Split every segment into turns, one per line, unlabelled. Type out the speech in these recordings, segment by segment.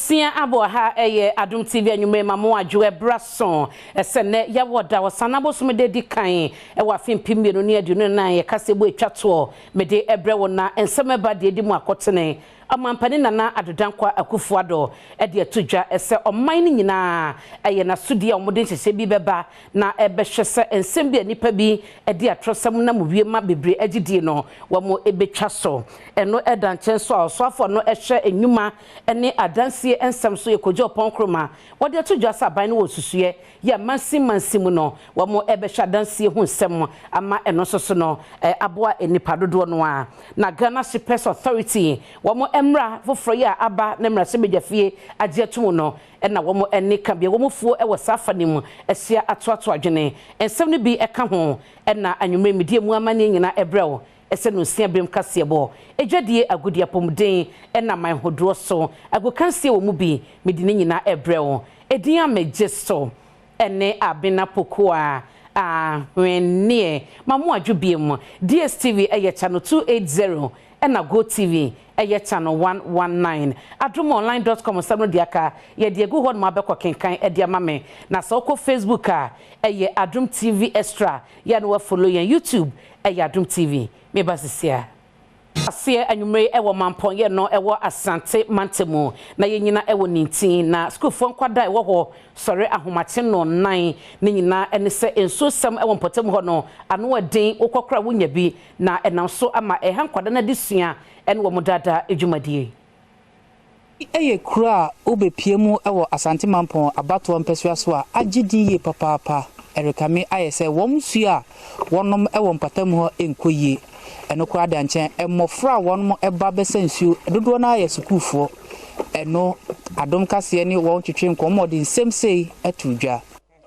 Nonsia aboha Adom TV anyume mamo adwo ebrason esene ya woda wasanabo so mede di kan e wa fempim no ne aduno na ye kasebo etwato mede ebre wona ensemeba de di mu akotene amampani nana adodankwa akufuado e de atudwa ese oman ni nyina eye na sodi a omode hyehyɛ bi beba na ebehwese ensem bi anipa bi e de atrosam na muwie ma bebre agidie no wamo ebetwa so eno edanchen so asofo no ehwe enwuma ene adansie ensem so yekojo ponkroma wode atudwa saban no wosusuye ya mansim no wamo ebehwe adansie hu nsem ama eno soso no aboa enipa dodo no a na Ghana Shippers Authority wamo emra foforo ya aba na emra se bedwafie agye tumu no na wamo ene ka bia wamo fuo ewo safanim esia atoato adwene ensem no bi eka ho na anwumre medie mu amane nyina ebrew ese no sia brem kasebo edwadie agudia pomden na man hodro so agokansie wo mu bi medine nyina ebrew edin amegye so ene abena pokoa wennie mamu adwobiem DSTV eye channel 280 na Go TV eye channel 119 adomonline.com sabno diaka ye de gu hon ma bekọ kenkan e de amame na so ko Facebook eye Adom TV Extra ya no follow yan YouTube eye Adom TV me basisia asie anwumre ewo mampon ye no ewo Asante Mantemu na ye nyina ewo nintin na school fo nkwada ewo ho sore ahomache no nan ne nyina ene se enso sam ewo mpotem ho no ano den okokra wonya bi na enam so ama eha nkwada na disua ene wo mudada edwumadie
eye kura obepiemu ewo Asante Mampon abato mpesua so a agidi ye papapa erekame ayese womsua wonom ewo mpatam ho enkoye eno kwa da nchen emofra wonmo eba besensuo dodo na aye sukufo eno Adom kase ni won twetwe nkomodi nsem sei atudwa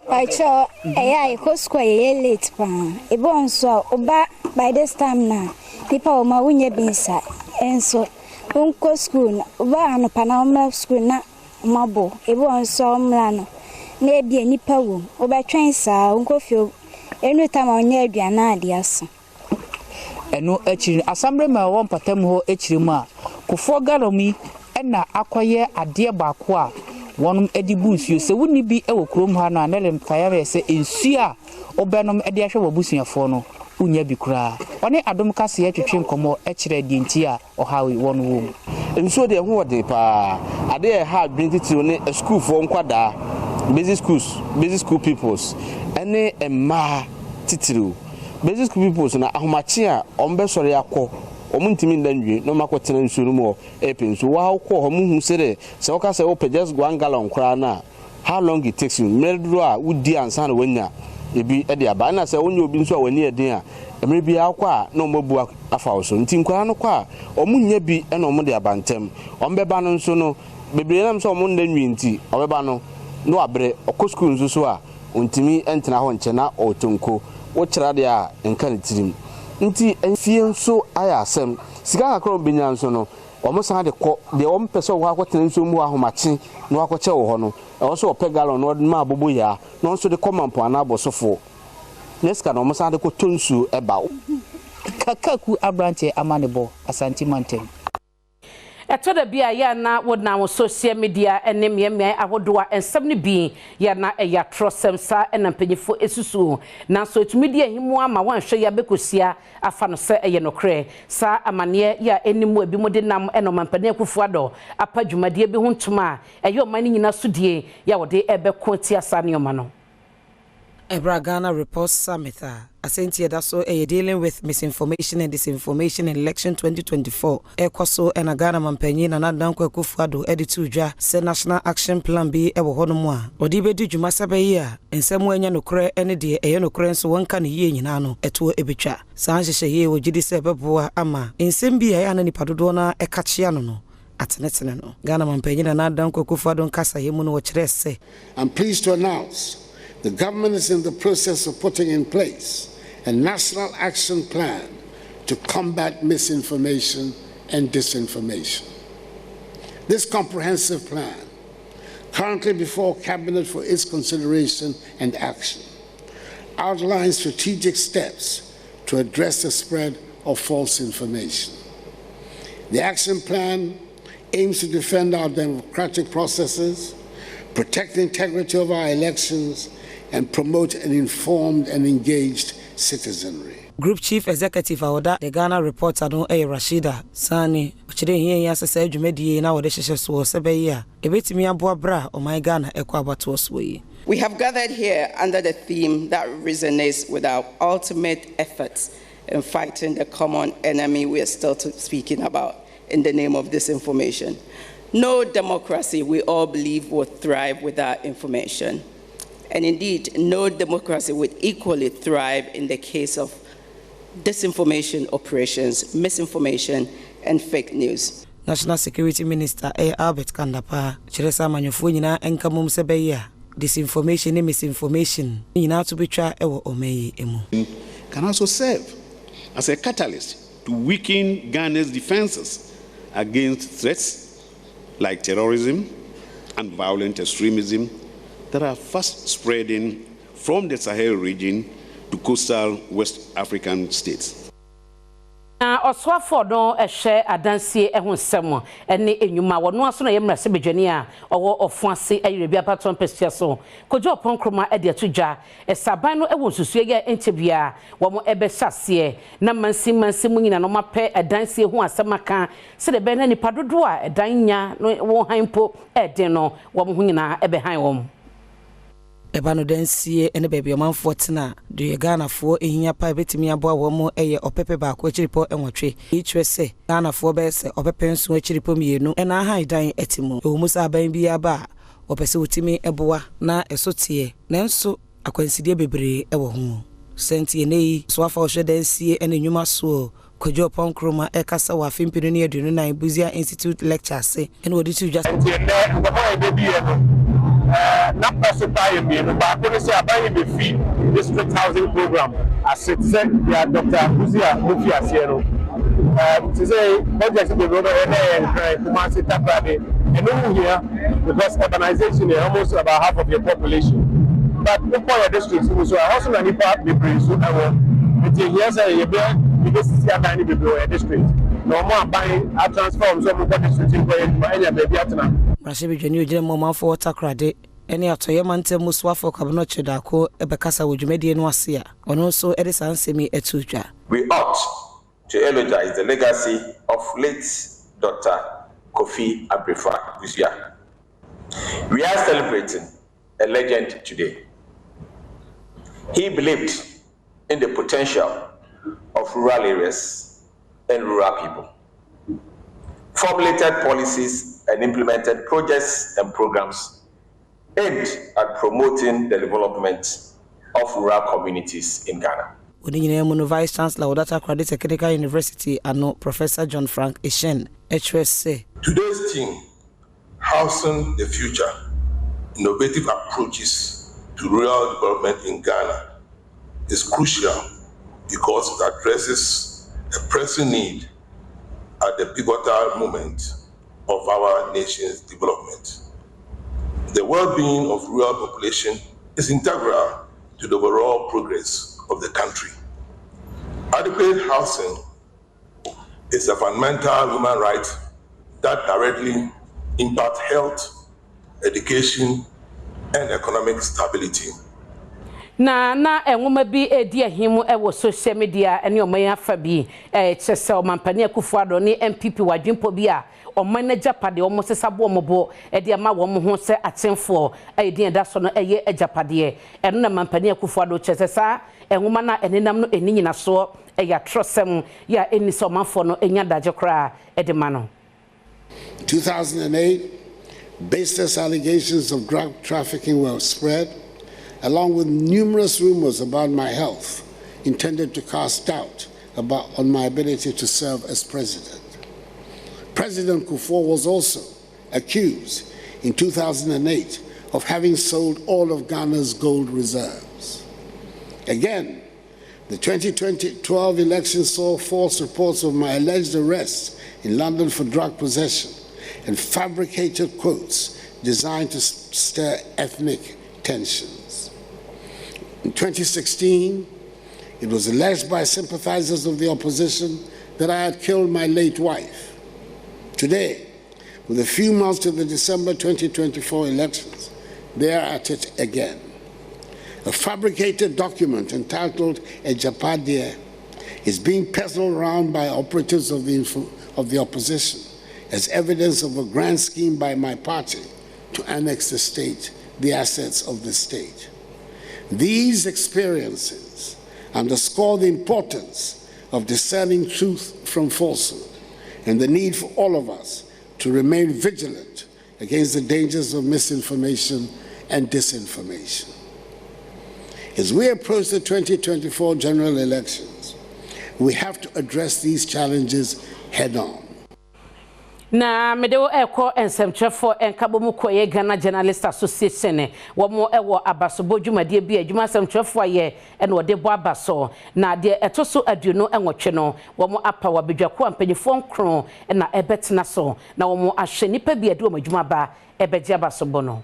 Aicho eya ikosko ye late pa ebonso oba by this time na pipa o ma wunye binsa enso unko school oba anu pana omra school na mabo ebonso omra no na ebie nipa wo oba twen sa unko fio enu tama onye aduana ade aso
eno achiri asambre ma won patam ho achiri mu a kofo garomi na akoye ade baako a wonum edibu nsuo se woni bi ewo krom ha no anele fire se ensuo a obenom ede ahwe wabusuafo no unya bi kura one Adom kase ya twetwe nkomo ekire di nti a ohawe won wo
ensuo de ho wode pa ade ha adwentiti ne school fo nkwada basic school peoples ene emma titiru basic school peoples na ahomache a ombe sore yakọ omuntimi ndanwe no makotena nsuo mu epenso wa akọ homu sere se woka se wo just 1 gallon kra na how long it takes you medro a wudi ansa na wanya ebi e de aba na se wonya obi nso a wani eden a emre bi akọ a na omabu afa so nti nkra no kwa omunya bi e na omo de abantem ombeba no nso no bebre nam so omo ndanwe nti obeba no no abre okoskuru nso so a ontimi entena ho nche na otonko wo kira de a enka ntirim nti enfie nso aya asem sika akro benya nso no omo san de kọ de om pese wo akotena nso mu ahomache no akoche wo ho no e wo so ope gallon no ma abobo ya no nso de komampo ana abosofo neska no omo san de kọ tonsu eba
kakaku abrante amanebo Asante Mantem
etoda bia ya na wodna wo social media ene miemia ahodoa ensem ne bi ya na ya trosem sa ena mpanyifo esusu na so etumedia himu ama wanhwe ya bekosia afa no se eye nokre sa amane ya enimu abi mode nam eno mampane akufuado apa dwumadie bi ho ntoma eyo man nyina sudie ya wode ebeko tiasa ne oma no
Ghana Report Summit Asante Daso dealing with misinformation and disinformation in election 2024 Ekoso and Ghana Mampanyi na Nadanko Akufuado editudwa se National Action Plan B ewo hono mu a odi bedi dwuma sabayi a ensem anya nokre ene de eye nokre nso wonka ne yie nyina no eto ebetwa san hyehye ye wogidi se beboa ama ensem bi ya na nipadodo na ekachia no atenetene no Ghana Mampanyi na Nadanko Akufuado nkasa ye mu no wo kire se
I'm pleased to announce the government is in the process of putting in place a national action plan to combat misinformation and disinformation. This comprehensive plan, currently before Cabinet for its consideration and action, outlines strategic steps to address the spread of false information. The action plan aims to defend our democratic processes, protect the integrity of our elections, and promote an informed and engaged citizenry.
Group Chief Executive Awoda the Ghana reporter no Rashida Sani ochire hie ya sesa adwumadie na wode hyehye so sebeyi a ebetimi aboa bra o my Ghana ekwa abato so yi.
We have gathered here under the theme that resonates with our ultimate efforts in fighting the common enemy we are still speaking about in the name of disinformation. No democracy, we all believe, will thrive without information. And indeed, no democracy would equally thrive in the case of disinformation operations, misinformation, and fake news.
National Security Minister Albert Kandapa Chiresa Manyofo nyina enkamum sebeya disinformation and misinformation nyina to betwa ewo omeyi emu
can also serve as a catalyst to weaken Ghana's defenses against threats like terrorism and violent extremism that are fast spreading from the Sahel region to coastal West African states.
Na oswafo don ehwe adansie ehonsem ene enyuma wono aso na yemra se bedwani a owo ofuase ayire bia paton pestia so kojo ponkroma ede atudwa esaban no ewo susue ge entebia wo mo ebesase na mansi munyina no mape adansie ho asemaka se de be na nipa dodo a edanya no wo hanpo ede no wo mo hunyina ebe han wo
Ebano densie ene baby omanfo tena de Ghana fo ehia pa betimi aboa wo mo eye opepe ba ko chiripo enwotwe ichwe se Ghana fo be se opepe nso chiripo mienu ena han dan etimu o musa aban bi aba opese wotimi eboa na esotie nanso akwansidie bebre ewo ho senti enei so afa ohwe densie ene nyuma so kojo ponkroma ekasa wa fimpinu ne adunu na Buzia Institute lecture se ene odi tu just
not possible me, but I'm going to say about the fee district housing program. As it said, Dr. Buzia Mufia Siero. To say, projects will go and Kumasi Taprabe, and here because urbanization is almost about half of your population. But the point districts, so I also need to be pretty soon. I will. Here's a because it's a tiny district. No more buying a transform some of the district in Korea, baby at now.
Rashibi Jenu Jemo Manfo Takrade, any atoye mante muswafo kabno chedako ebekasa wujumedi enu asia. Ono so edisa ansemi etuja.
We ought to eulogize the legacy of late Dr. Kofi Abrefa-Busia. We are celebrating a legend today. He believed in the potential of rural areas and rural people, formulated policies and implemented projects and programs aimed at promoting the development of rural communities in Ghana.
Vice Chancellor Odata Credit Technical University and Professor John Frank Eshen, HSC.
Today's theme, housing the future, innovative approaches to rural development in Ghana, is crucial because it addresses a pressing need at the pivotal moment of our nation's development. The well-being of rural population is integral to the overall progress of the country. Adequate housing is a fundamental human right that directly impacts health, education, and economic stability.
Na enwoma bi edi ahimu ewo social media ene omanya fa bi chese omampani Akufo-Addo ne MPP wadwimpo bi a omanager pade omosesabo omobo edi ama wo mo ho se atenfo edi eda so no eye ajapade eno na mampani Akufo-Addo chese sa enwoma na enenam no eninyina so eya trosem ya eni so manfo no enya daje kra edi ma no.
2008, baseless allegations of drug trafficking were spread, along with numerous rumors about my health, intended to cast doubt on my ability to serve as president. President Kufuor was also accused in 2008 of having sold all of Ghana's gold reserves. Again, the 2012 election saw false reports of my alleged arrest in London for drug possession and fabricated quotes designed to stir ethnic tensions. In 2016, it was alleged by sympathizers of the opposition that I had killed my late wife. Today, With a few months to the December 2024 elections, they are at it again. A fabricated document entitled a Japadia is being peddled around by operatives of the opposition as evidence of a grand scheme by my party to annex the state, the assets of the state. These experiences underscore the importance of discerning truth from falsehood and the need for all of us to remain vigilant against the dangers of misinformation and disinformation. As we approach the 2024 general elections, we have to address these challenges head on.
Na medeo eko ensemchefo enkabomu koye Ghana Journalist Association womo ewo abasobo dwumadie bi adwuma ensemchefo aye ene wode bo abaso na de etoso aduno enwotwe no womo apa wabedwako ampanyifo nkron na ebetena so na womo ahwe nipa bi ade womadwuma ba ebeje abasobo no.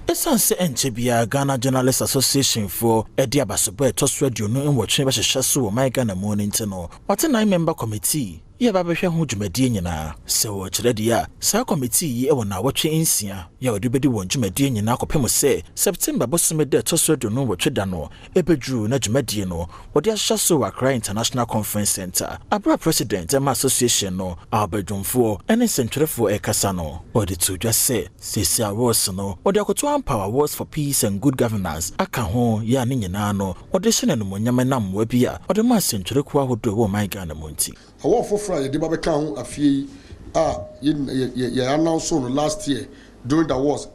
Esanse enchebia Ghana Journalist Association for edi abasobo etoso aduno enwotwe ba hyehyɛ so my Ghana morning no. What a 9-member committee ye babehwe ho dwumadie nyina se wo kyerɛdia sa committee yi ewo na wotwe ensia ye wode bedi won dwumadie nyina akopem se September bosome de toso do no wotwe da no ebedru na dwumadie no wode ahya so Accra International Conference Center abra president Emma Association no abedwumfo ene sentwerefo ekasa no wode to dwa se sesi awards no wode akoto empower awards for peace and good governance aka ho ya ne nyina no wode hyene no monyam na mwa bia wode ma sentwereko ahodo wo my Ghana monti
award for Friday, the Baba Kang Afi announced on last year during the awards.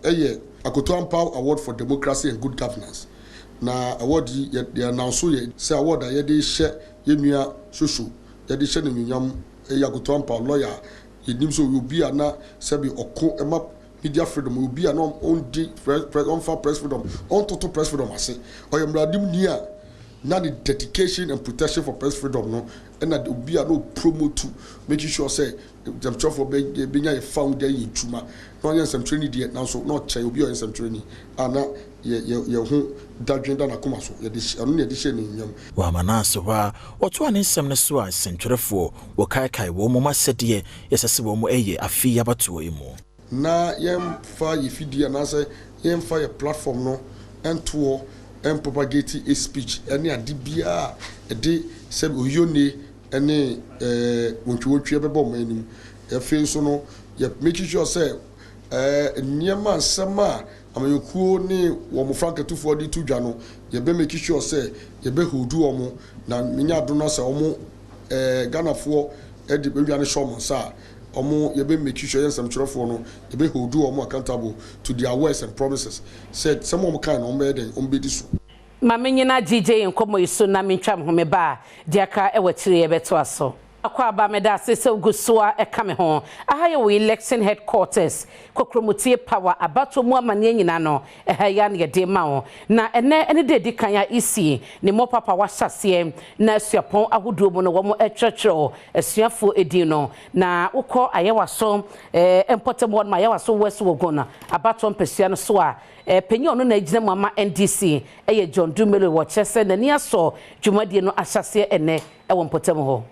Akoto Power Award for Democracy and Good Governance. Na award ye announced say award that ye share yenua susu ye share no nyam Akoto Power lawyer ye nim so you be na sebi oko ema media freedom you be na on di press freedom on total press freedom ase oyemradim nia na the dedication and protection for press freedom no and that will be a no promo to making sure say them try for being a founder in Chuma no yen some training there now so not chai will be some training and na ye ho dadwenda na koma so ye anu ye de hye ne nyam
wa manaso wa oto ane nsem ne so a sentwerefo wo kai wo mo masede yesese wo mo eye afi yabato emu
na yem fa ye fidie na say yem fa ye platform no ento and propagate a speech any adibia a day seb oyone any wonchwotwe bebo manim e fe so no ye make sure say niema nsema amayokuo ni wo mo franka tufo di tudwa no ye be make sure say ye be hodu omo na menya do no say omo Ghana fo e di be wiane show mo sa omo ye be make sure yen some churefo no ye be hold omo accountable to their words and promises said some of kind on meden on be this
mamenyina DJ nkomo iso na mentwam home ba diaka e watire ye beto aso akwa aba meda sese gusoa e kame ho ahaye we election headquarters kokromutie power abato mu amane nyina no ehaya ne de ma ho na ene de kan ya isi ne mo papa wasase na asuapon ahodo mu no wo mo etwetwero asuafo edi no na ukọ ayewaso important one ma ayewaso west wogona abato mpesua no so a penyo no na agina mu ama NDC eye John Dumelo wo chese na ni aso dwumadie no asase ene ewo mpotem ho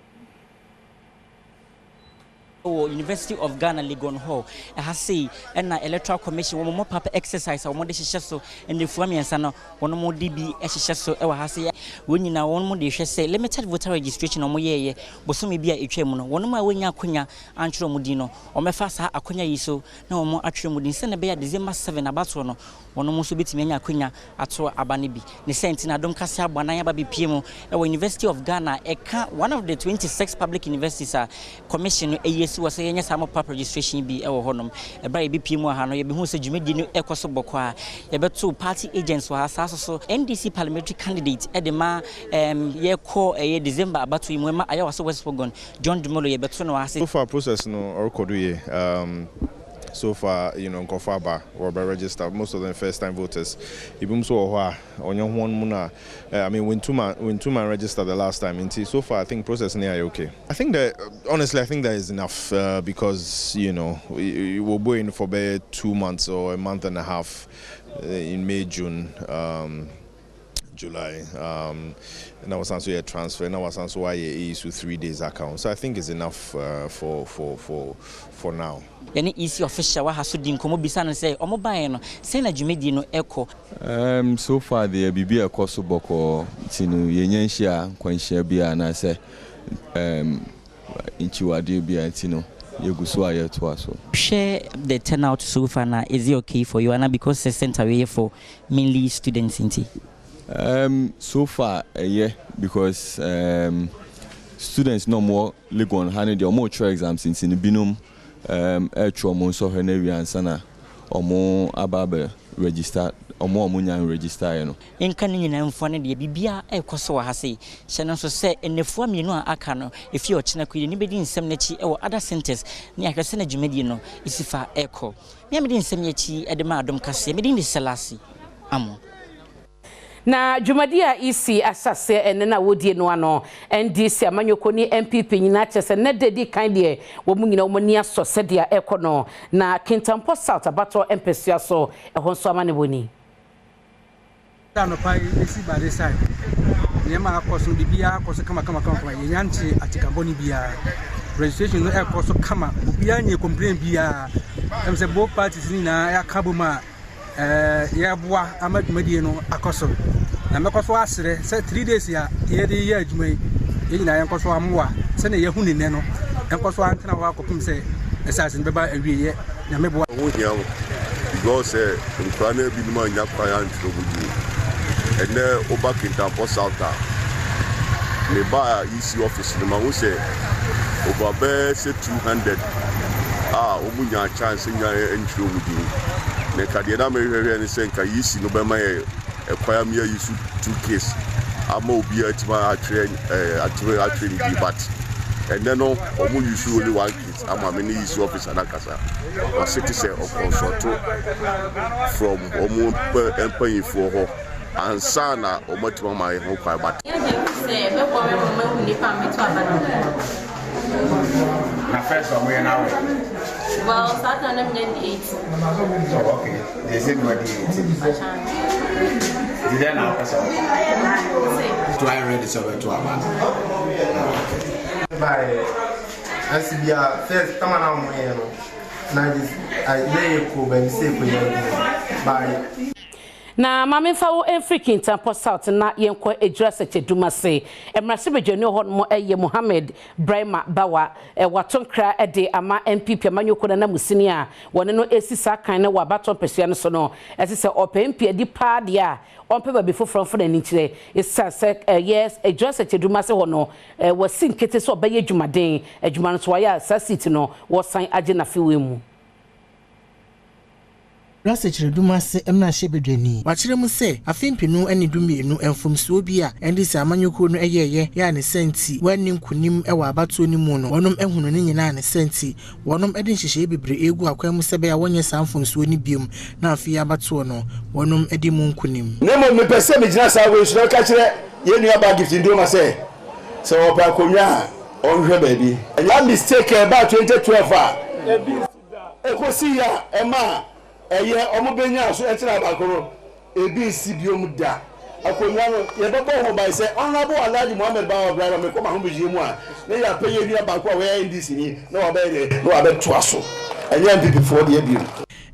University of Ghana Legon Hall has say and electoral commission one more paper exercise or more so and the Fuamian no one more DB so has say when you now one more they say limited voter registration or more ye but some may be a chemono one more when ya kunya antro mudino or me fasa akunya yiso no more atro mudin send a bear December 7 about one more so bit menya kunya atro abanibi the sentina don't cast up banana baby PMO University of Ghana one of the 26 public universities commission a year was saying yes, I'm a pap registration be our honum. A brave BP Mohano, you be who said you made the Ecoso Boqua, about 2 party agents were also NDC parliamentary candidate Edema, call a December about to him. I was West Wogon, John Dumolo, but so
far process no or could we so far, Kofaba or by register, most of them first time voters. Even so, on your one muna, I mean, when two man registered the last time, so far, I think process near okay. I think that, honestly, I think that is enough because, we will go in for about 2 months or a month and a half in May, June. July. And I was also a transfer, and I was also a issue 3 days account. So I think it's enough for now.
Any easy official wa haso di nkomo bisa no say omo ban no say na dwumedi no eko.
So far the bibi ekoso boko tinu yenyanhia kwanhia bia na say inchiwade bia tinu yeguso ayeto aso.
Share the turnout so far now. Is it okay for you? And because the center way for mainly students in
so far yeah, because students no more legon hand the more exams in binum mo so henewi ansana omo ababe register omo nyan register you know
in kan nyina mfo ne de bibia ekoso wa hase hye so se enefo amienu a aka no efi ochena kwide ni bedi nsem na chi e other centers ni ahwese na dwumadi no isifa eko me amedi nsem ya chi edema adom kase medi ni selasi amo
na jumadia isi asase ene na wodie no ano NDC amanyoko ni MPP nyina chese ne dedi kan de wo mu nyina wo ni aso sedia ekono na Kintampo South abato empesua so ehon so amane boni
no pai isi bare sai nyema akoso bibia akoso kama yenyanche atikamboni bia registration no akoso kama bibia nye complain bia em se both parties ni na ya kabuma ya bua amadumadi no akoso na mekoso asere se 3 days ya ye de ya adwumai ye nyina yankoso amwa se na ye hu ne no yankoso antena wa kopum se esase beba awiye na mebo
wo hia because nkwana bi numa nya kwa ya ntro budu ene oba Kintampo South me ba EC office ma wo se oba be se 200 omunya chance nya ntro budu ne kadie na me hwehwe ne se nka EC no be ma ye ekwaya me use 2 case ama obi atima atre but and then no omu use only 1 case ama me use officer na kasa or citizen of consult from omu employee for ho ansana omotima my ho kwa but
na first one we now
well start on them 8
so okay they said what did they now do I ready so to about
by asibia first come now mo no na this I dey ko ba say ko by
na mamemfa wo Kintampo South na yenko ejura secheduma se emrase bedwani ho mo eye Mohammed Brahma Bawa watonkra ede ama MPP amanyoko na musini a wone no esisa kan na wabaton pesua no so no esise opempi edi pa de a onpe ba befoforo fo na nichire esa se yes ejura secheduma se ho no wasi nkete so obaye dwumaden adwuma no so ya sasiti no wosan age na fiwe mu
Rasechire dumase emna shebedwani wachire mu se afimpinu ane dumienu emfomsuo bi a endisa amanyoko no eyeye ya ne senti wani nkunim ewa abato ni mu no wonom ehunu ne nyina ne senti wonom ede nhihye bebre egu akwam sebe ya wonye samfomsuo ni biom na afi abato no wonom ede mu nkunim
nemo me pese me gina sawo so ka kire ye nua ba gift ndo ma se opa konwa onhwe baabi anya mistake about 2012 ekosi ya ema eye omubenya so etira bakoro ebi si biom da akonwa no ye bebo ho bai se honorable Alhaji Muhammad Bawa Brahma me koma ho biji mu a ne ya peye wi abako we NDC ni na wa be no wa be toaso enye MPP for de biom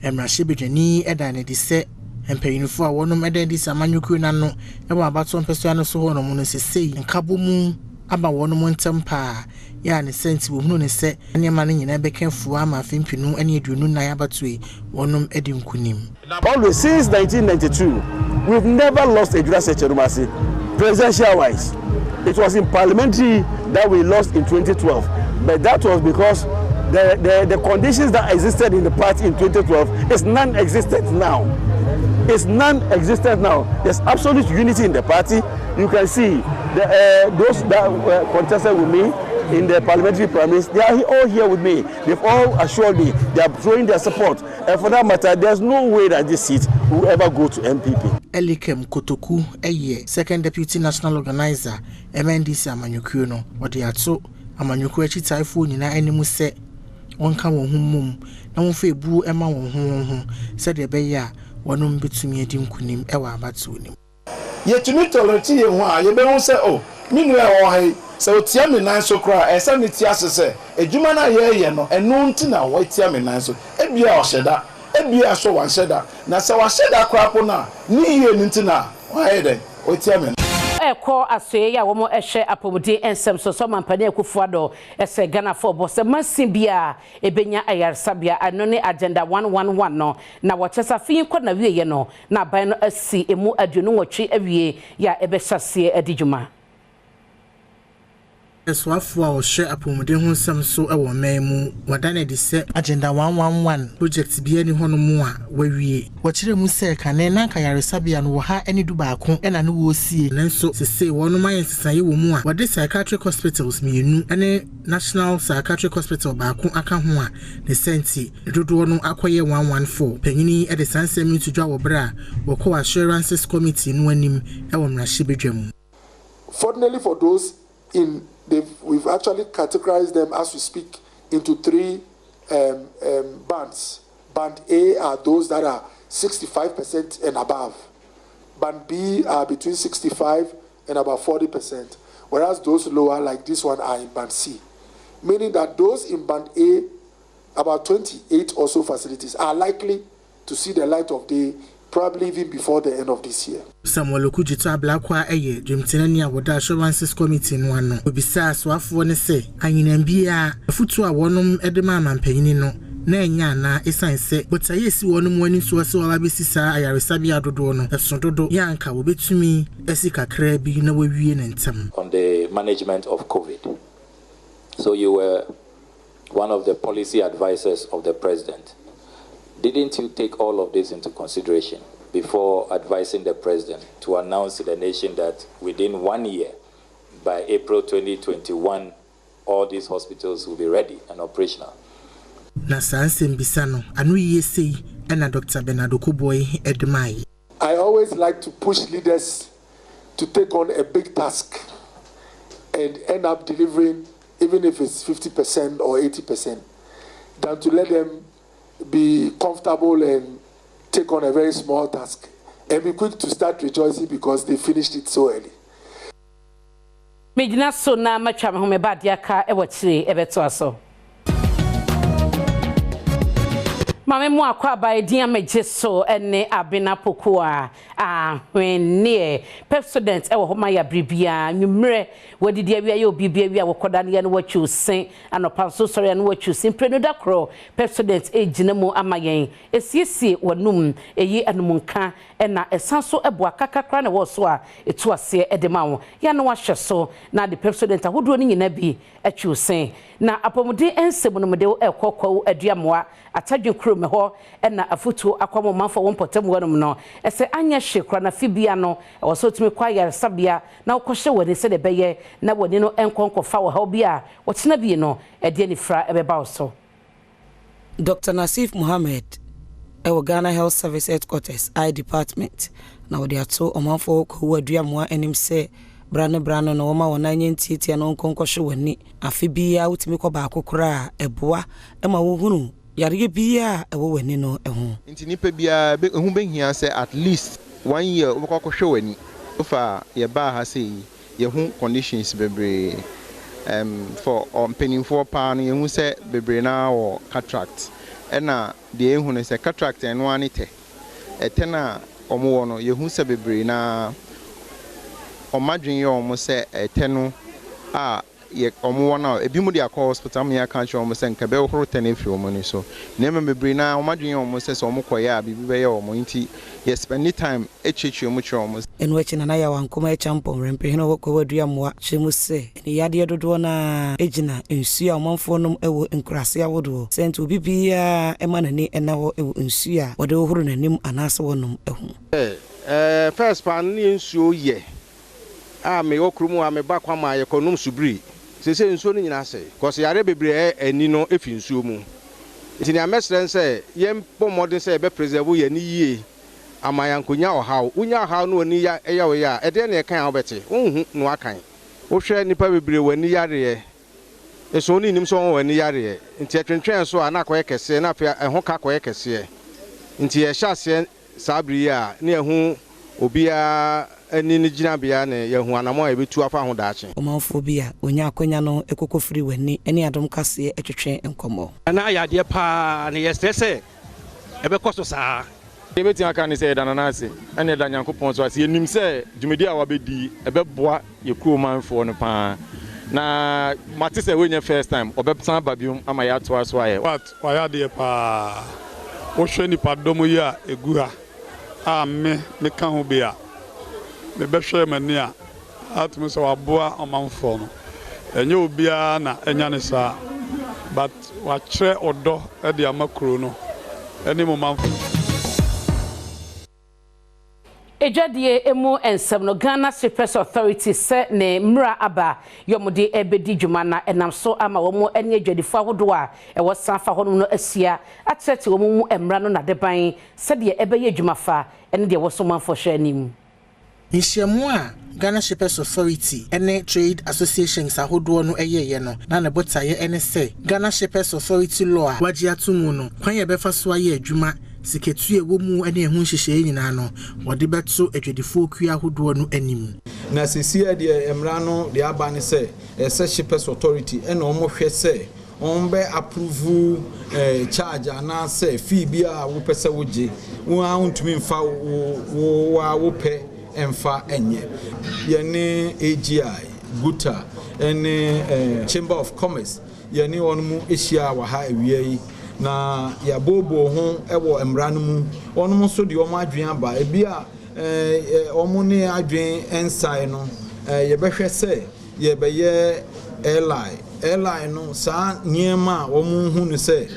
emra shebedwani eda ne de se empanyinfo a wonom eda NDC amanyoko na no e wa abato mpesua no so ho no mu no sesei nkabo mu aba wonom ntempa ya ne senti wo hunu ne se anyama ne nyina bekenfo ama afimpinu ane aduonu na yabatue wonom edi nkunim.
Always since 1992 we've never lost a Jura Cherumasi presidential wise. It was in parliamentary that we lost in 2012, but that was because the conditions that existed in the party in 2012 is non-existent now. It's non-existent now. There's absolute unity in the party. You can see those that contested with me in the parliamentary primaries, they are all here with me. They've all assured me they are showing their support. And for that matter, there's no way that this seat will ever go to MPP.
Elikem Kotoku, second deputy national organizer, MNDC Amanyoko no, what they are so Amanyoko echi typhoon nyina animu se wonka won humum na won fe bu ema won ho said de be ya wonom betumi edi nkunim ewa abatu nim.
yetumi tolerate ye ho a ye be hu se oh minu e wo hai se otia me nan so kra e se me tia se ejuma na ye no enu nti na wo tia me nan so ebia o sheda ebia so wan sheda na se wa sheda kra po na ni ye nti na wa ye den o tia me
Eko asoye ya womo ehwe apomudi ensem so mampane akufuado ese Ghana for boss masibia ebenya ayarsabia ano ne agenda 111 no na wochesa fin kwa na wiye no na ban no asi emu aduonu nwotwe awie ya ebehase adijuma
Eswafo a ohwe apomuden ho nsem so e wo memu wadane de se agenda 111 project bia ni hono mu a wawie wo mu se kane na kayaresabia no wo ha eni du baako ena no wo sie nanso sese wono mayen sesaye wo mu a wade psychiatric hospitals mienu ene national psychiatric hospital baako aka ho a ne senti dodo no akoye 114 panyini e de sansem ntudwa wo bra wo ko assurances committee no anim e wo mrahye bedwam.
Fortunately for those we've actually categorized them as we speak into 3 bands. Band A are those that are 65% and above. Band B are between 65 and about 40%, whereas those lower, like this one, are in Band C. Meaning that those in Band A, about 28 or so facilities, are likely to see the light of day probably even before the end of this year.
Samuel Okujito ablakwa eye dwemtenani a woda assurances committee no ano obisa soafo ne se anyinambia afutu a wonom edema mampanyini no na enya na esanse botaye si wonom wani so se wala besisa ayaresabia dodo no esododo yanka wobetumi esikakra bi na wawie ne ntam.
On the management of COVID. So you were one of the policy advisors of the president. Didn't you take all of this into consideration before advising the president to announce to the nation that within 1 year, by April 2021, all these hospitals will be ready and operational?
Na sansem bisano anu yesi ena Dr. Bernardo Kuboy edmai.
I always like to push leaders to take on a big task and end up delivering, even if it's 50% or 80%, than to let them be comfortable and take on a very small task and be quick to start rejoicing because they finished it so early.
Mejina so na matwa me ho me badia ka e wachire e beto aso. Mame mu akwa ba edin ameje so ene abena pokoa ahwenne president e wo homa ya bribia nwumre wadidi awia ye obibia wi awokoda ne wachu sen anopa so sori ne wachu sen prenu dakro president ejina mu amayen esiesie wanum eyi anumunka ena esanso ebo akakakra ne wo so a etu ase edema wo ya no wahwe so na the president ahodo ni nyina bi achu sen na apomuden ensem no mede ekokwa aduamoa atadwe kro me ho ena afutu akwamo manfo won potem wonum no ese anya hwekra na fibia no wo so tumi kwa yare sabia na ukohye wode se de beye na woni no enkonkofa wo ha bia wo tena bi no ede ni fra ebeba wo so.
Dr. Nasif Mohammed Ghana Health Service Headquarters I Department na wode ato omanfo ko aduamoa enim se brane no woma wona nyentitia no nkonkohye woni afibia utimi ko ba akokora eboa ema wo hunu yare bia ewo wani no eho
nti nipa bia ehu behia se at least 1 year obakokwohwe wani ofa ye ba ha sei ye hu conditions bebre for peninfo pa no ye hu se bebre na wo cataract ena de ehu ne se cataract eno anite etena omo no ye hu se bebre na omadwen ye omo se eteno a ye omo na ebi mu dia call hospital me aka cho omo se nka be horo tene fi omo ni so na mebre na omadwen omo se omo koye a bibi be ye omo nti ye spend time echechi omo cho omo
enu echi na ya wankoma echampon rempe hino woko wadua moa chemu se ni yade dodo na ejina ensu a omanfo nom ewo nkurase awodo sent obi bia ema nani ena wo ewo ensu a wode horo nanim anase wonom ehu
first pan ni ensu ye me okrumu me bakwa ma ye konum subri sese nsuo ni nyina se cause yare bebre ani no efi nsuo mu iti ni amesren se ye mpo modern se be preserve ye ni yie amayankonya ohaw unya ohaw no ani ya eya we ya ede na ekan obete unhu no akan wo hwe nipa bebre wani yare eso ni nim so wani yare nti etwentwen so ana koye kese na fa eho ka koye kese nti ye hyase sabri ya na ehu obia
ani ne gyina bia ne yehu anamo e betu afa ho daache
omanfo bi a onya akonya no ekokofiri wani ene adom kase etwetwe enkomo
na ayade pa ne yesese ebe koso saa
ebeti aka ne se dana na ase ene da Nyankopon so ase enim se dwumedi a wabedi ebe boa yekuo manfo no pa na mate se we first time obepsan babium ama ya to aso aye
what wayade pa wo hwe ni padom yi a egu ha a me ka ho be a me be hwe mani a atumi so waboa omanfo no enye obia na enya ne sa but wa kire odo e de amakro no eni mo manfo
Ejadie emu ensem no Ghana Shippers Authority se ne mra aba yomode ebedi dwuma na enam so ama womo ene adwadifo ahodo a ewo sanfa hono no asia atete womo mu emra no na deban se de ebeye dwuma fa ene de woso manfo hwe anim
Nhyiamu a Ghana Shippers Authority ene Trade Associations ahodo no eyeye no na ne botaye ene se Ghana Shippers Authority law a wagye atumu no kwan ye befa so aye adwuma siketue wo mu ene ehun hyehye nyina no wode beto adwadifo kua ahodo no anim
na sesia de emra no de aba ne se ese Shippers Authority ene omo hwe se ombe approve charge ana se fee bia wo pese woje wo antumi mfa wo pe emfa enye yene AGI Guta ene Chamber of Commerce yene onmu ehia wa ha ewie na ya bobo ho ewo emra no mu onmu so de omo adwen aba ebi a omo ne adwen ensai no ye behwe se ye beye airline no sa nyema omo hu no se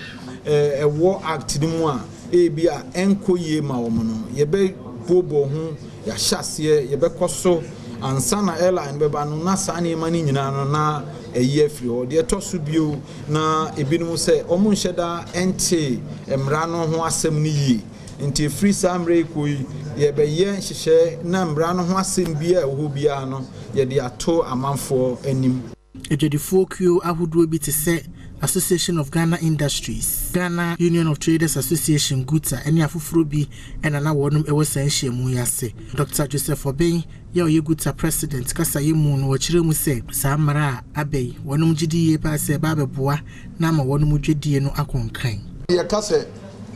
ewo act ni mu a ebi a enkoye ma omo no ye be bobo ho ya hyase ye be koso ansana airline beba no na sa ne ma ni nyina no na eye firi ho de toso bio na ebinum se omo nheda ente emra no ho asem ni yi nti free samre koi ye be ye hyehye na emra no ho asem bia ho bia no ye de ato amanfo anim
edwedifo kuo ahodo bi te se Association of Ghana Industries, Ghana Union of Traders Association Guta, eni afufuro bi ena na wonum ewo sanhye mu yase. Dr. Joseph Obey, ye oye Guta president kasa ye mu no wachire mu se sa mara abey wonum gidi ye pa se ba beboa na ma wonum dwedie no akonkan.
Ye kase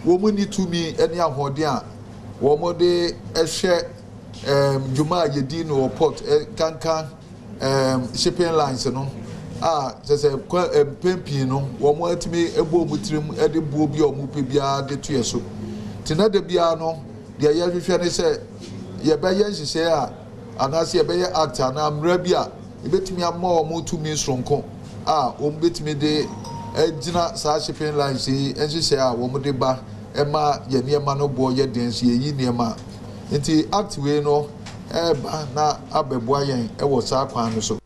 wo mu ni tumi eni ahode a wo mo de ehwe djuma yedi no port kankan shipping lines no se pempi no wo mo atimi ebo mutrim e de buo bi o mu pe bia de to yeso tina de bia no de ya hwehwe ne se ye be ye nhihye a anase ye be ye actor na amra bi a e betimi amma o mu tumi sonko o betimi de ejina sa shipping lines yi nhihye a wo mo de ba e ma ye niema no bo ye dense ye yi niema nti act we no ba na abeboa yen e wo sa kwan no so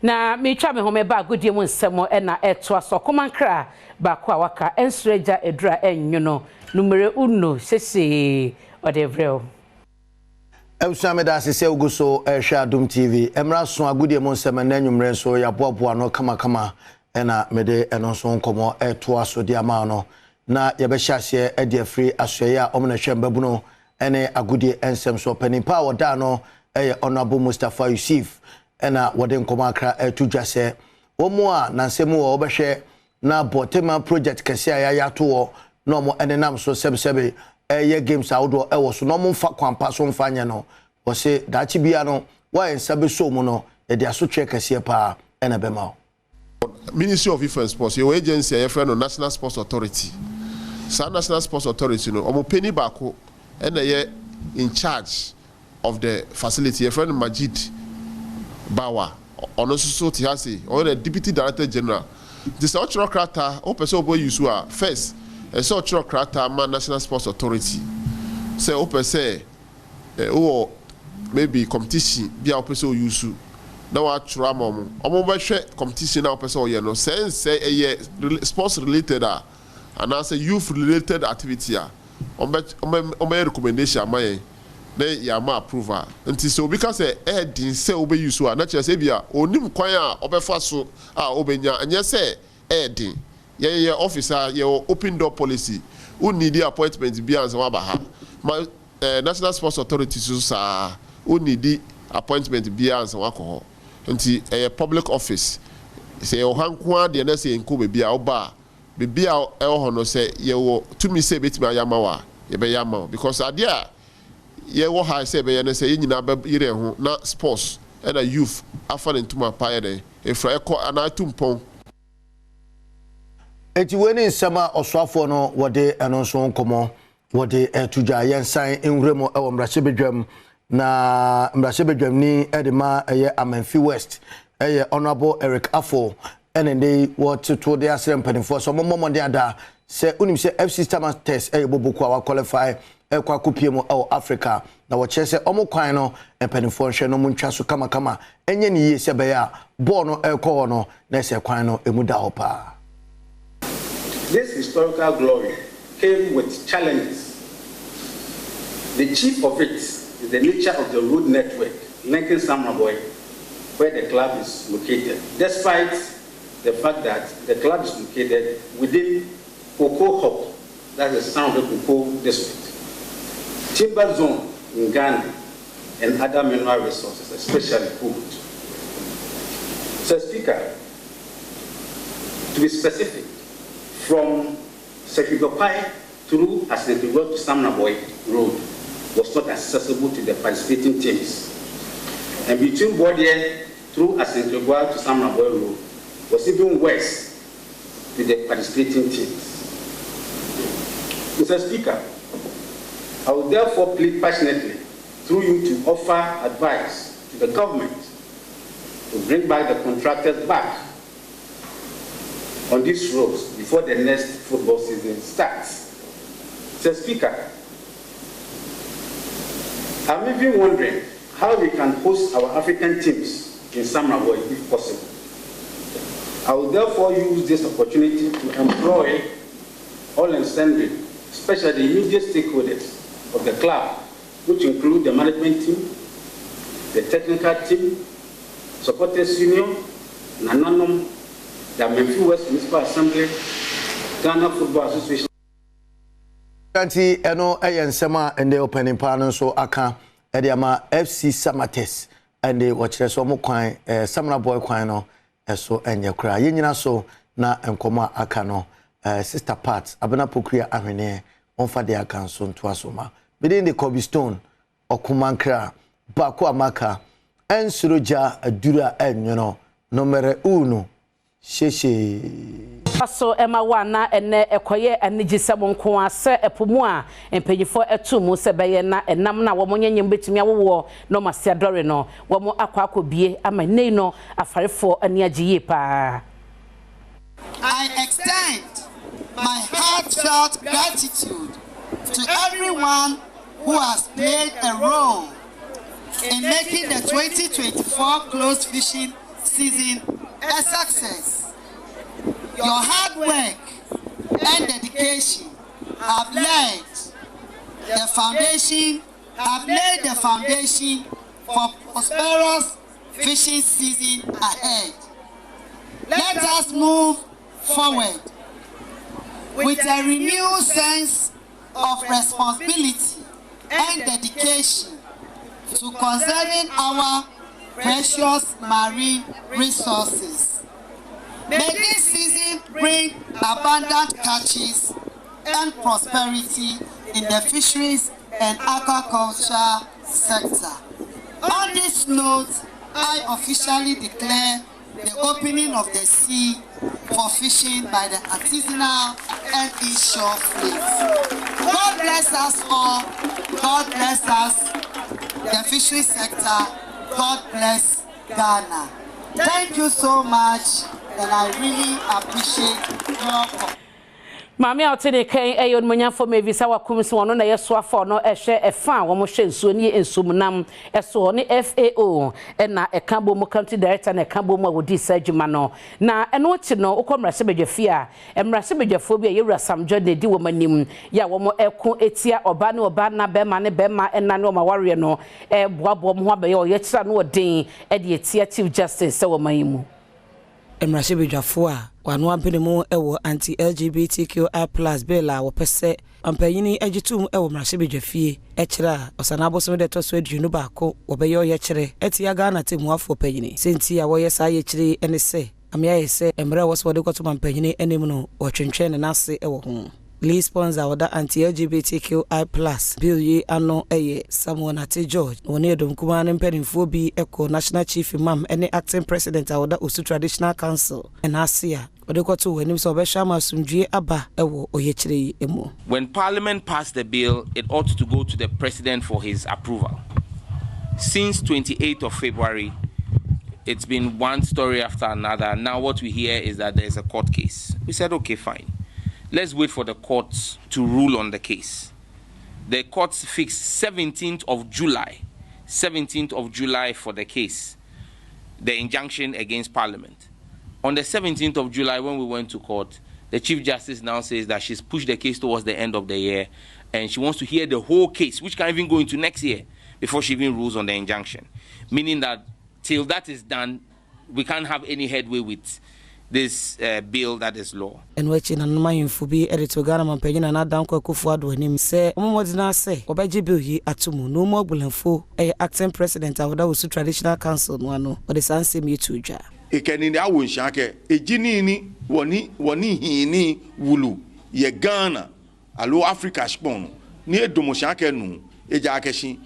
na metwa me home ba godie mu nsemo na eto aso komankra ba kwa waka ensreja edura enwono numere uno sese odevrel
Ebusame da sese uguso ehwe Adom TV emra so agodie mu nsemo na nwumre so ya boaboa no kama na mede eno so nkomo eto aso dia ma no na ye be hyase e de free asoye a omna hwe mbabu no ene agodie ensem so panimpa woda no eye honorable Mustafa Yusuf ena wode nkoma akra etudwase omo a nansemu wo obehwe na botema project kese aya yato wo na omo enenam so sebsebe eye games awdo ewo so no mo mfa kwampa so mfanya no wo se dachi bia no wa ensabe so mu no e de asotwe kese pa ena bema
Ministry of Youth and Sports your agency your friend National Sports Authority sa National Sports Authority no omo penny bako ena ye in charge of the facility your friend Majid Bawa ono so ti hase or the deputy director general this ochrokrata o person obo use first e so ochrokrata ma National Sports Authority say o person o maybe competition bia o person use na wa chura mom omo ba hwe competition na o person o ye no say sports related and as a youth related activity o be recommendation amaye na ya ma approval nti so because din say obe use na chere say bia onim kwan a obefa so obenya anya say din ye officer ye open door policy who need the appointment bia ansa wa ba ha ma National Sports Authority so sa need the appointment be answer alcohol until a public office say o hankwa de na say nko be a oba be a ho no say ye wo to me say betimi ayama wa ye be yama because adia ye wo ha say be ye na say nyina be yire ho na sports and a youth afa ntuma pa ye de efra eko anatumpon
eti weni nsema oswafo no wode eno so nkomo wode etudwa yensan enwremo ewo mrachebedwam na mrachebedwam ni edema eye Amanfi West eye honorable Eric Afo enende what to the asrem penifo so mommo de ada se unim se FC Stammer test eye boboku awa qualify ekwa kopiemo ewo Africa na wo che se omokwan no penifo hwe no muntwa so kama enye ni ye se be ya ball no ekwo no na se kwan no emuda hopa.
This historical glory came with challenges. The chief of it is the nature of the road network linking Samraboy, where the club is located, despite the fact that the club is located within Cocoa Hub, that is the Samraboy Cocoa district, timber zone in Ghana, and other mineral resources, especially gold. So, Speaker, to be specific, from Sekrigopai through Asenkrigwa to Samnaboy Road was not accessible to the participating teams. And between Bodier through Asenkrigwa to Samnaboy Road was even worse to the participating teams. Mr. Speaker, I will therefore plead passionately through you to offer advice to the government to bring back the contractors back on these roads before the next football season starts. Mr. Speaker, I'm even wondering how we can host our African teams in Samraboy if possible. I will therefore use this opportunity to employ all and sundry, especially the immediate stakeholders of the club, which include the management team, the technical team, supporters union, Nananum, the Amanfi West Municipal Assembly, Ghana Football Association.
Kanti eno ensema ende opening panel so aka ediama FC Samates ende wachire so mo kwan Samraboy kwan no eso enye kra yenyina so na enkoma aka no sister part abena pokria ahwene onfa de aka so nto asoma within the Cobblestone okumankra bako amaka ensuroja adura enyo no numero 1 sheshe
so ema wana ene ekoye anigisebo nko ase epomu a empanyifo etumu se beye na enam na wo nyanyem betumi awowo no masiadore no wo akwakobie ama nei no afarefo ani agiye pa.
I extend my heartfelt gratitude to everyone who has played a role in making the 2024 closed fishing season a success. Your hard work and dedication have laid the foundation for prosperous fishing season ahead. Let us move forward with a renewed sense of responsibility and dedication to conserving our precious marine resources. May this season bring abundant catches and prosperity in the fisheries and aquaculture sector. On this note, I officially declare the opening of the sea for fishing by the artisanal and inshore fleets. God bless us all. God bless us, the fisheries sector. God bless Ghana. Thank you so much. And I really appreciate your support.
Mami outene kan eyon munyafo mevisa wakumsi wono na yeso afọ no ehwe efa wo mo hwe nsuo ni ensumnam eso ne FAO na ekabo mo country director na ekabo mo wodi sajuma no na eno ti no ukomrase bedwafi a emrase bedwafo bi yewura samjo de di wo manim ya wo mo eko etia oba ne oba na bema ne bema na ne o maware no boabo mo ho abaye o ye kira no odin e de etia chief justice se wo mayimu.
Emrashibijafo a wano ampenimu ewo anti-LGBTQI+ bill a wopese ampanyini agitum ewo mrashibijafie ekira osanabo so de to so adunu baako wobeyo ye kire etia Ghana temuafo panyini senti a woye sa ye kire ene se amya ye se emre wo so de koto ampanyini enim no wotwentwe ne nase ewo ho Lee sponsor oda anti-LGBTQI+ bill yi ano eye Samuel Nate George woni Adom kuma ne mpanyinfo bi eko National Chief Imam ene acting president oda Osu Traditional Council en Asia ode koto wani so be hwa masumdue aba ewo oyekire emu.
When Parliament passed the bill, it ought to go to the President for his approval. Since 28th of February, it's been one story after another. Now what we hear is that there's a court case. We said, okay, fine. Let's wait for the courts to rule on the case. The courts fixed 17th of July for the case, the injunction against Parliament. On the 17th of July, when we went to court, the Chief Justice now says that she's pushed the case towards the end of the year and she wants to hear the whole case, which can even go into next year, before she even rules on the injunction. Meaning that till that is done, we can't have any headway with this bill that is law.
And watching an mindful be editor Ghana Mampagina na Adom Kufuor him say, Omodina say, Obaji bill yi atumu, no more bulenfo, acting president of the Osu Traditional Council, no, or the Sanse Mutuja.
E kenini awo nshake, e jini ni, wani hini wulu, ye Ghana, alo Africa shpono, ni Adom nshake nu, e jakeshi,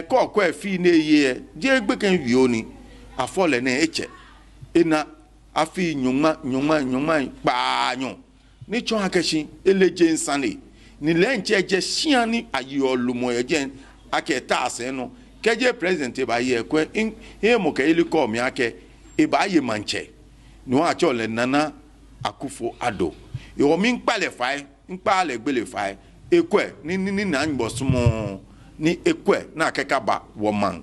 kwa fi ne ye, die gbeken vioni, afole ne eche, ina, afi nyoma banyo ni chon akeshi eleje nsane ni lenche je shiani ayolumo eje aketa aseno keje president ba ye kwe e mo ke iliko mi ake e ba ye manche no acho le Nana Akufo-Addo e o mi npale fai npale gbele fai ekwe ni na ngbosumo ni ekwe na akeka ba woman.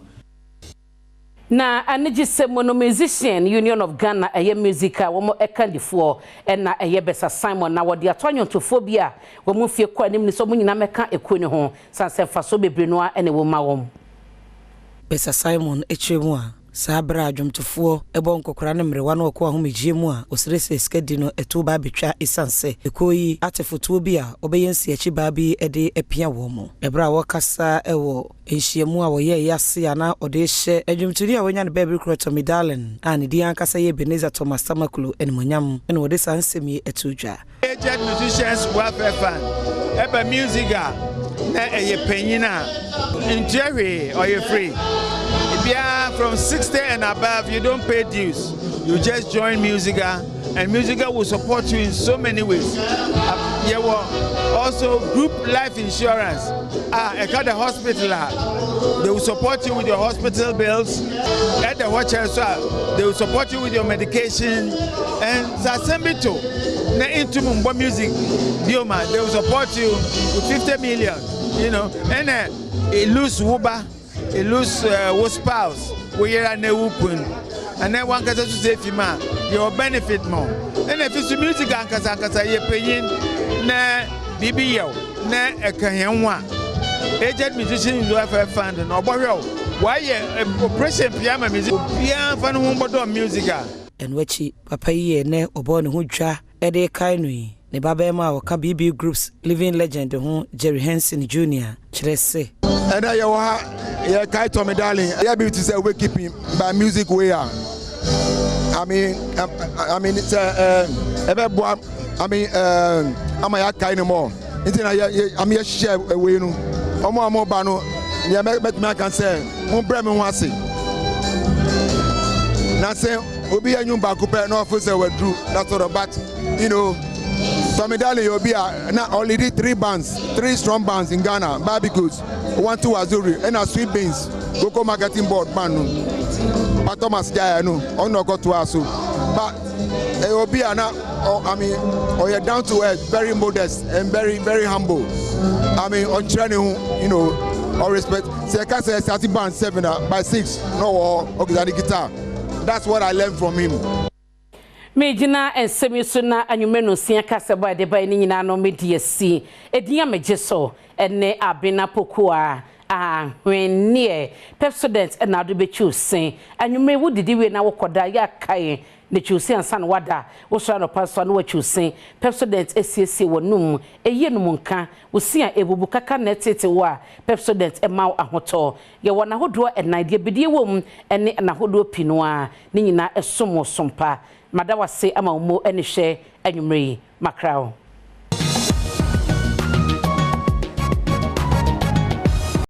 Na aniji se mono musician Union of Ghana eye musica womo ekandifo na eye Besa Simon na wodi atonyo tofobia womo fie kwa anim ni so mo nyina meka ekoni ho sanse faso bebre no a ene wo ma wom.
Besa Simon echemu a sabra adwomtofo ebo nkokora ne mrewa no ko ahomegiemu a osirese skedi no eto ba betwa esanse ekoyi atefoto bi a obeyensi achi ba bi ede epia wo mo ebra wo kasa ewo enhiemu a wo ye yase ana ode hye adwomturi a wonya ne baby kroto medallion ani di ankasa ye Beneza Thomas Samakulu enmonyam ene wode sansemi etudwa
aged musicians welfare fund eba music na eye penyina enjoy or you free. If you are from 60 and above, you don't pay dues. You just join Musica, and Musica will support you in so many ways. There were also group life insurance. At the hospital, they will support you with your hospital bills. At the watchers, they will support you with your medication. And Sasembito, into Mumbo Music, Bioma, they will support you with 50 million. You know, and a loose Wuba. A loose spouse, we are a whooping, and then one can say, Fima, your benefit more. And if it's music, and Casacasa, you're paying, na BBO, na a Kayanwa. Aged musicians welfare fund, and Oborio. Why oppression piano music, piano fan wumbo music.
And which Papa ye ne Obon Hudra, Ede Kainui, ne Babema or KBB Groups, living legend, Jerry Henson Jr., Chresse.
And I Kaito medallion. I be to say we keeping by music way. I mean it's I'm a kind of more. I'm here share away no. Omo bano. Ya make me can say. Mo brem wase. Na say obi anyum ba coupe no for say we drew. That's all but you know Tommy Darling you'll be now already 3 strong bands in Ghana, barbecues, 1, 2 Azuri, and a sweet beans, Coco marketing board, Manu, but Thomas Jayano, on no go to us. But it will be now, or you're down to earth, very modest and very, very humble. I mean, on training, you know, all respect. So I can't say 30 band 7 by 6, no, or guitar. That's what I learned from him.
Mejina and Semisuna and you menu sian casaba de by Nina no media see. Edia mejeso, and ne abena pokua, when near president and now the bechu say and you may would did we now koda ya kai ne chusi ansan wada wo so no pastor no chusi president SCC wonum eye no munka wo sia ebubu kaka na tete wo president e ma ahoto ye wona hodo enade bidie wom ene na hodo pino a ne nyina esomo sompa madawa se ama umo ene hwe anwumre makrao